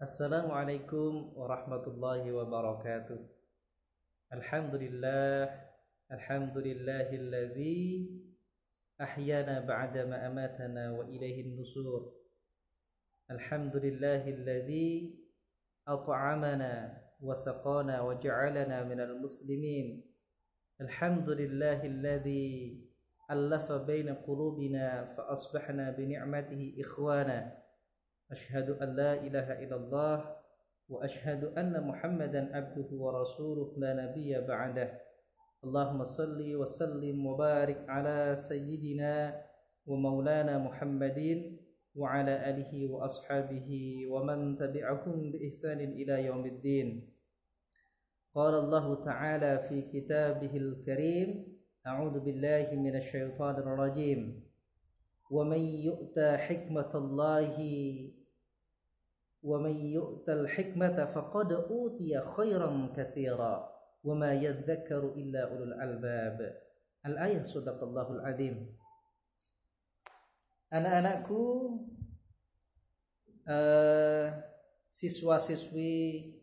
Assalamualaikum warahmatullahi wabarakatuh. Alhamdulillah, alhamdulillahilladzi ahyana ba'da ma amatana wa ilaihin nusur. Alhamdulillahilladzi at'amana wa saqana wa ja'alana minal muslimin. Alhamdulillahilladzi allafa baina qulubina fa asbahna bi ni'matihi ikhwana. Asyhadu an la ilaha illallah wa asyhadu anna Muhammadan abduhu wa rasuluh la nabiyya ba'dah. Allahumma salli wa sallim wa barik ala sayyidina wa maulana Muhammadin wa ala alihi wa ashabihi wa man tabi'ahum bi ihsanin ila yaumiddin. Qala Allah ta'ala fi kitabihil karim, a'udzu billahi minasy syaithanir rajim. ومن يؤت الحكمة فقد أوتي خيرا كثيرا وما يذكر إلا أولو الألباب. Al-ayah sadaqallahul azim. Anak-anakku, siswa-siswi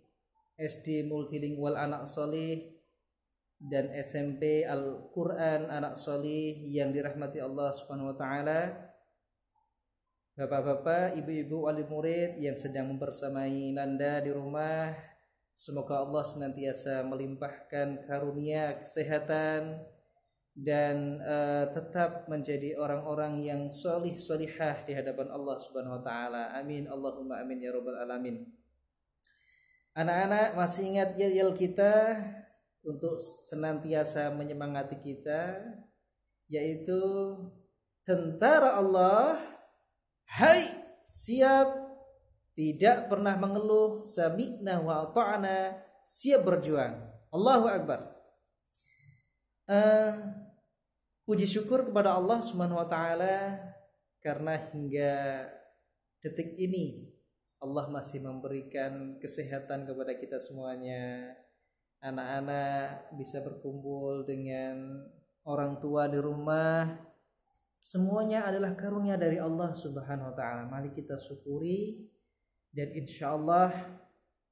SD Multilingual Anak Solih dan SMP Al-Quran Anak Solih yang dirahmati Allah Subhanahu wa Ta'ala, bapak-bapak, ibu-ibu, wali murid yang sedang membersamai Nanda di rumah, semoga Allah senantiasa melimpahkan karunia kesehatan dan tetap menjadi orang-orang yang solih solihah di hadapan Allah Subhanahu wa Ta'ala. Amin, Allahumma amin ya rabbal alamin. Anak-anak, masih ingat yel kita untuk senantiasa menyemangati kita, yaitu tentara Allah, hai siap, tidak pernah mengeluh, sami'na wa ata'na, siap berjuang. Allahu Akbar. Puji syukur kepada Allah Subhanahu wa Ta'ala karena hingga detik ini Allah masih memberikan kesehatan kepada kita semuanya. Anak-anak bisa berkumpul dengan orang tua di rumah. Semuanya adalah karunia dari Allah Subhanahu wa Ta'ala. Mari kita syukuri, dan insya Allah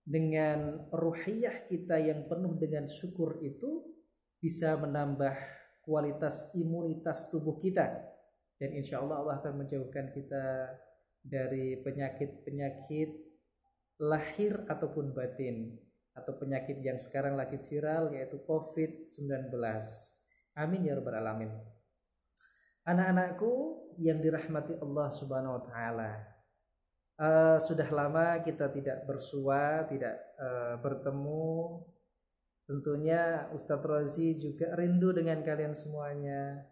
dengan ruhiyah kita yang penuh dengan syukur itu bisa menambah kualitas imunitas tubuh kita, dan insya Allah Allah akan menjauhkan kita dari penyakit-penyakit lahir ataupun batin, atau penyakit yang sekarang lagi viral, yaitu COVID-19. Amin ya rabbal alamin. Anak-anakku yang dirahmati Allah Subhanahu wa Ta'ala, sudah lama kita tidak bersua, tidak bertemu. Tentunya Ustadz Rozi juga rindu dengan kalian semuanya,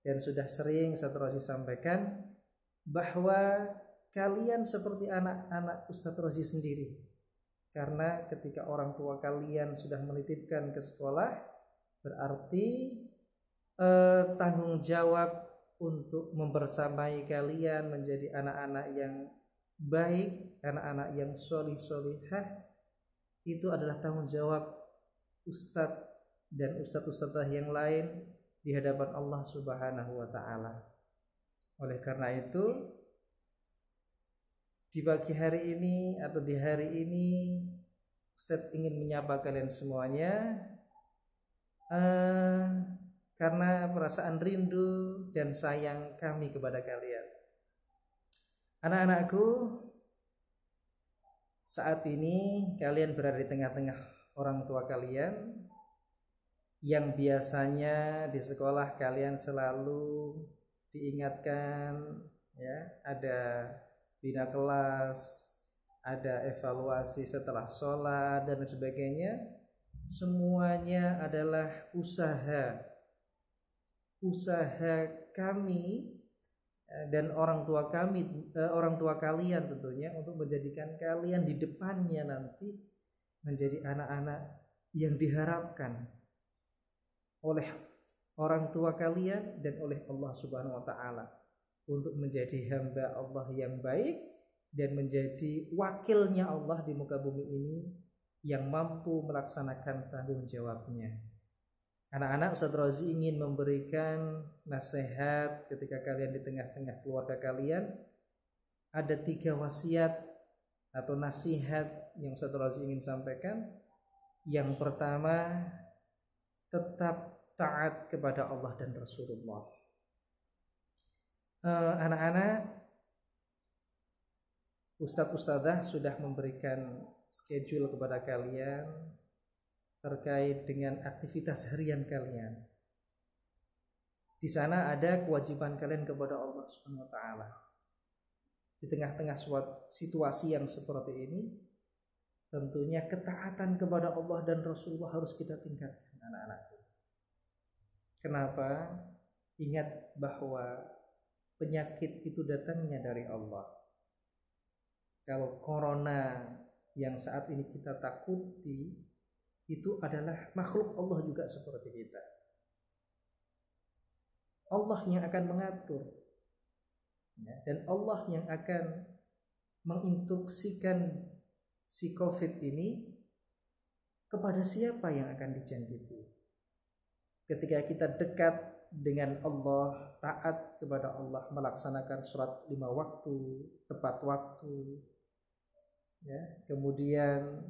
dan sudah sering Ustadz Rozi sampaikan bahwa kalian seperti anak-anak Ustadz Rozi sendiri. Karena ketika orang tua kalian sudah menitipkan ke sekolah, berarti tanggung jawab untuk membersamai kalian menjadi anak-anak yang baik, anak-anak yang solih-solihah, itu adalah tanggung jawab ustadz dan ustadz-ustadzah yang lain di hadapan Allah Subhanahu wa Ta'ala. Oleh karena itu, di pagi hari ini atau di hari ini, Ustaz ingin menyapa kalian semuanya karena perasaan rindu dan sayang kami kepada kalian. Anak-anakku, saat ini kalian berada di tengah-tengah orang tua kalian yang biasanya di sekolah kalian selalu diingatkan, ya, ada bina kelas, ada evaluasi setelah sholat dan sebagainya. Semuanya adalah usaha kami dan orang tua kalian tentunya, untuk menjadikan kalian di depannya nanti menjadi anak-anak yang diharapkan oleh orang tua kalian dan oleh Allah Subhanahu wa Ta'ala, untuk menjadi hamba Allah yang baik dan menjadi wakilnya Allah di muka bumi ini yang mampu melaksanakan tanggung jawabnya. Anak-anak, Ustadz Rozi ingin memberikan nasihat ketika kalian di tengah-tengah keluarga kalian. Ada 3 wasiat atau nasihat yang Ustaz Razi ingin sampaikan, yang pertama, tetap taat kepada Allah dan Rasulullah. Anak-anak, Ustadz-ustadzah sudah memberikan schedule kepada kalian terkait dengan aktivitas harian kalian. Di sana ada kewajiban kalian kepada Allah Subhanahu wa taala. Di tengah-tengah situasi yang seperti ini, tentunya ketaatan kepada Allah dan Rasulullah harus kita tingkatkan, anak-anakku. Kenapa? Ingat bahwa penyakit itu datangnya dari Allah. Kalau corona yang saat ini kita takuti itu adalah makhluk Allah juga seperti kita. Allah yang akan mengatur, ya, dan Allah yang akan menginstruksikan si COVID ini kepada siapa yang akan dijangkiti. Ketika kita dekat dengan Allah, taat kepada Allah, melaksanakan sholat 5 waktu, tepat waktu, ya, kemudian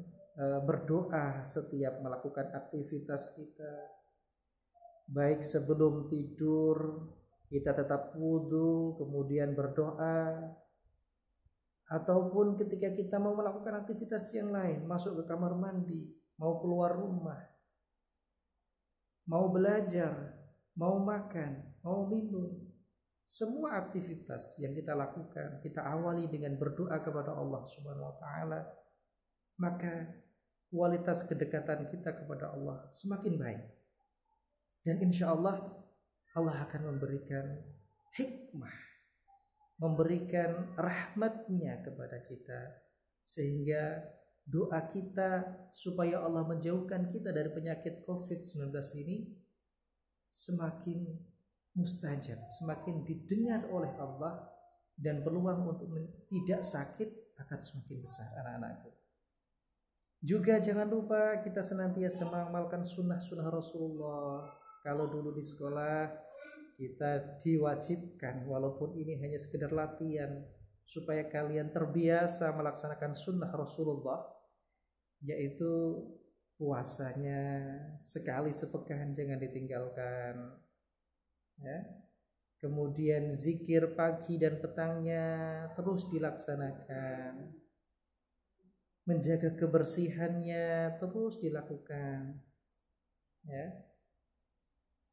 berdoa setiap melakukan aktivitas kita, baik sebelum tidur kita tetap wudu kemudian berdoa, ataupun ketika kita mau melakukan aktivitas yang lain, masuk ke kamar mandi, mau keluar rumah, mau belajar, mau makan, mau minum, semua aktivitas yang kita lakukan kita awali dengan berdoa kepada Allah Subhanahu wa taala, maka kualitas kedekatan kita kepada Allah semakin baik. Dan insya Allah Allah akan memberikan hikmah, memberikan rahmatnya kepada kita, sehingga doa kita supaya Allah menjauhkan kita dari penyakit COVID-19 ini semakin mustajab, semakin didengar oleh Allah, dan peluang untuk tidak sakit akan semakin besar, anak-anakku. Juga jangan lupa kita senantiasa mengamalkan sunnah-sunnah Rasulullah. Kalau dulu di sekolah kita diwajibkan, walaupun ini hanya sekedar latihan, supaya kalian terbiasa melaksanakan sunnah Rasulullah, yaitu puasanya sekali sepekan jangan ditinggalkan, ya. Kemudian zikir pagi dan petangnya terus dilaksanakan, menjaga kebersihannya terus dilakukan, ya.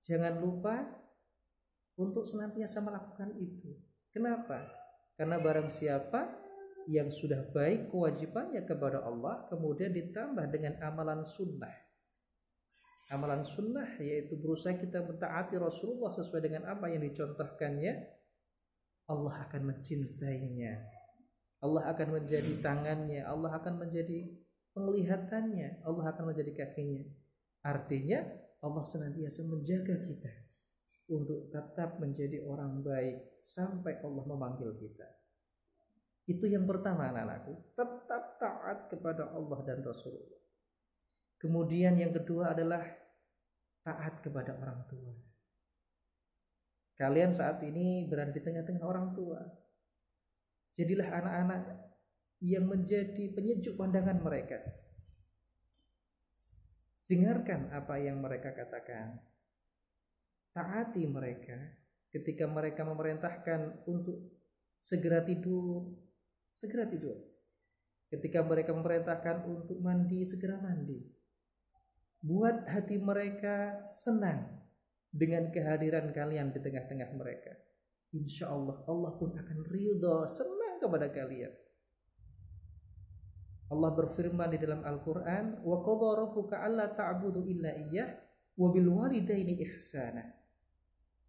Jangan lupa untuk senantiasa melakukan itu. Kenapa? Karena barang siapa yang sudah baik kewajibannya kepada Allah, kemudian ditambah dengan amalan sunnah. Amalan sunnah yaitu berusaha kita mentaati Rasulullah sesuai dengan apa yang dicontohkannya, Allah akan mencintainya, Allah akan menjadi tangannya, Allah akan menjadi penglihatannya, Allah akan menjadi kakinya. Artinya Allah senantiasa menjaga kita untuk tetap menjadi orang baik sampai Allah memanggil kita. Itu yang pertama, anak-anakku, tetap taat kepada Allah dan Rasulullah. Kemudian yang kedua adalah taat kepada orang tua. Kalian saat ini berada di tengah-tengah orang tua. Jadilah anak-anak yang menjadi penyejuk pandangan mereka. Dengarkan apa yang mereka katakan. Taati mereka ketika mereka memerintahkan untuk segera tidur, segera tidur. Ketika mereka memerintahkan untuk mandi, segera mandi. Buat hati mereka senang dengan kehadiran kalian di tengah-tengah mereka. Insya Allah, Allah pun akan ridha, senang kepada kalian. Allah berfirman di dalam Al-Quran, wa qadha rabbuka alla ta'budu illa iyyah wa bil walidaini ihsana.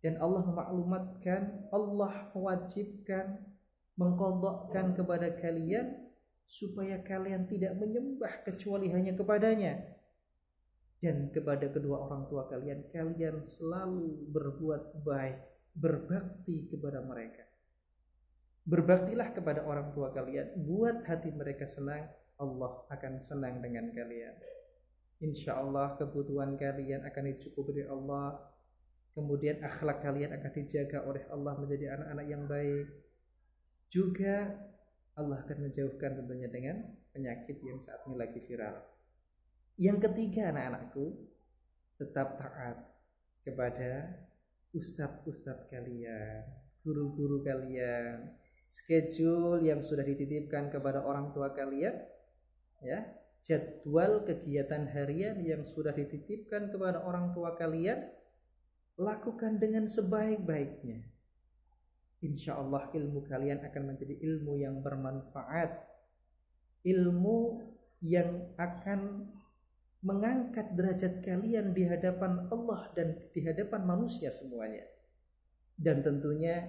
Dan Allah memaklumatkan, Allah mewajibkan, mengqadhakan kepada kalian supaya kalian tidak menyembah kecuali hanya kepadanya. Dan kepada kedua orang tua kalian, kalian selalu berbuat baik, berbakti kepada mereka. Berbaktilah kepada orang tua kalian, buat hati mereka senang, Allah akan senang dengan kalian. Insya Allah kebutuhan kalian akan dicukupi oleh Allah. Kemudian akhlak kalian akan dijaga oleh Allah menjadi anak-anak yang baik. Juga Allah akan menjauhkan tentunya dengan penyakit yang saat ini lagi viral. Yang ketiga anak-anakku, tetap taat kepada ustadz-ustadz kalian, guru-guru kalian, schedule yang sudah dititipkan kepada orang tua kalian, ya, jadwal kegiatan harian yang sudah dititipkan kepada orang tua kalian, lakukan dengan sebaik-baiknya. Insya Allah ilmu kalian akan menjadi ilmu yang bermanfaat, ilmu yang akan mengangkat derajat kalian di hadapan Allah dan di hadapan manusia semuanya. Dan tentunya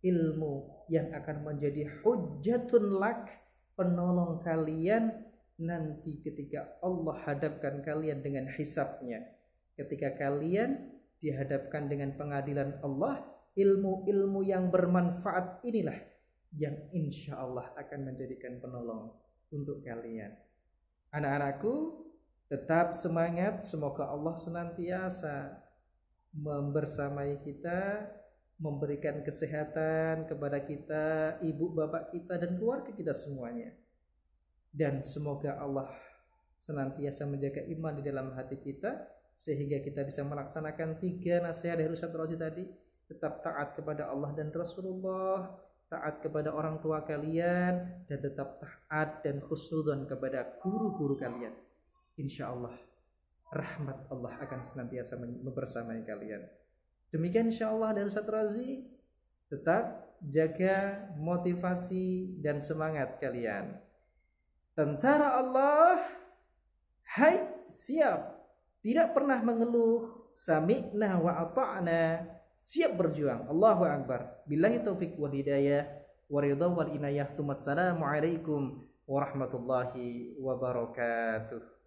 ilmu yang akan menjadi hujjatun lak, penolong kalian nanti ketika Allah hadapkan kalian dengan hisabnya. Ketika kalian dihadapkan dengan pengadilan Allah, ilmu-ilmu yang bermanfaat inilah yang insya Allah akan menjadikan penolong untuk kalian. Anak-anakku, tetap semangat. Semoga Allah senantiasa membersamai kita, memberikan kesehatan kepada kita, ibu bapak kita dan keluarga kita semuanya. Dan semoga Allah senantiasa menjaga iman di dalam hati kita, sehingga kita bisa melaksanakan 3 nasihat dari Ustaz Razi tadi. Tetap taat kepada Allah dan Rasulullah, taat kepada orang tua kalian, dan tetap taat dan khusnudzon kepada guru-guru kalian. Insya Allah rahmat Allah akan senantiasa membersamai kalian. Demikian insya Allah dari Ustaz Razi. Tetap jaga motivasi dan semangat kalian. Tentara Allah, hai siap, tidak pernah mengeluh, sami'na wa ata'na, siap berjuang. Allahu Akbar. Billahi taufiq wal hidayah wa ridha wal inayah. Assalamualaikum warahmatullahi wabarakatuh.